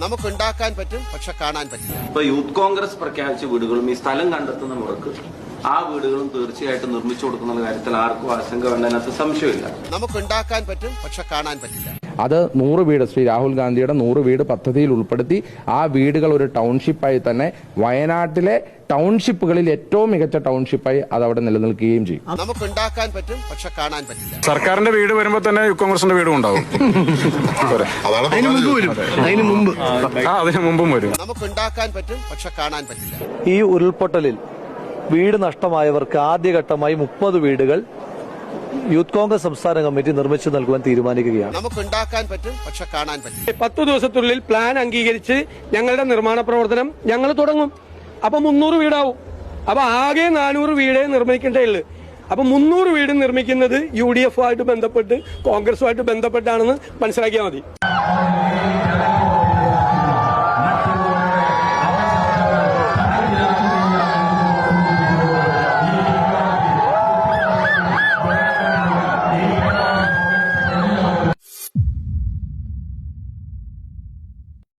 നമുക്കുണ്ടാക്കാൻ പറ്റും, പക്ഷെ കാണാൻ പറ്റില്ല. ഇപ്പൊ യൂത്ത് കോൺഗ്രസ് പ്രഖ്യാപിച്ച വീടുകളും ഈ സ്ഥലം കണ്ടെത്തുന്ന മുറക്ക് ആ വീടുകളും തീർച്ചയായിട്ടും നിർമ്മിച്ചു കൊടുക്കുന്ന കാര്യത്തിൽ ആർക്കും ആശങ്ക വേണ്ടതിനകത്ത് സംശയമില്ല. നമുക്കുണ്ടാക്കാൻ പറ്റും, പക്ഷെ കാണാൻ പറ്റില്ല. അത് 100 വീട് ശ്രീ രാഹുൽ ഗാന്ധിയുടെ 100 വീട് പദ്ധതിയിൽ ഉൾപ്പെടുത്തി ആ വീടുകൾ ഒരു ടൗൺഷിപ്പായി തന്നെ വയനാട്ടിലെ ടൗൺഷിപ്പുകളിൽ ഏറ്റവും മികച്ച ടൗൺഷിപ്പായി അത് അവിടെ നിലനിൽക്കുകയും ചെയ്യും. നമുക്കുണ്ടാക്കാൻ പറ്റും, പക്ഷെ കാണാൻ പറ്റില്ല. സർക്കാരിന്റെ വീട് വരുമ്പോ തന്നെ യൂത്ത് കോൺഗ്രസിന്റെ വീടും ഉണ്ടാവും. അതിന് മുമ്പും വരും. നമുക്കുണ്ടാക്കാൻ പറ്റും, പക്ഷെ കാണാൻ പറ്റില്ല. ഈ ഉരുൾപൊട്ടലിൽ വീട് നഷ്ടമായവർക്ക് ആദ്യഘട്ടമായി 30 വീടുകൾ യൂത്ത് കോൺഗ്രസ് സംസ്ഥാന കമ്മിറ്റി നിർമ്മിച്ചു നൽകുവാൻ തീരുമാനിക്കുകയാണ്. നമുക്കുണ്ടാക്കാൻ പറ്റും, പക്ഷെ കാണാൻ പറ്റില്ല. 10 ദിവസത്തിനുള്ളിൽ പ്ലാൻ അംഗീകരിച്ച് ഞങ്ങളുടെ നിർമ്മാണ പ്രവർത്തനം ഞങ്ങൾ തുടങ്ങും. അപ്പൊ 300 വീടാവും. അപ്പൊ ആകെ 400 വീടേ നിർമ്മിക്കേണ്ടേ ഉള്ളൂ. അപ്പൊ 300 വീട് നിർമ്മിക്കുന്നത് UDF ആയിട്ട് ബന്ധപ്പെട്ട് കോൺഗ്രസുമായിട്ട് ബന്ധപ്പെട്ടാണെന്ന് മനസ്സിലാക്കിയാൽ മതി.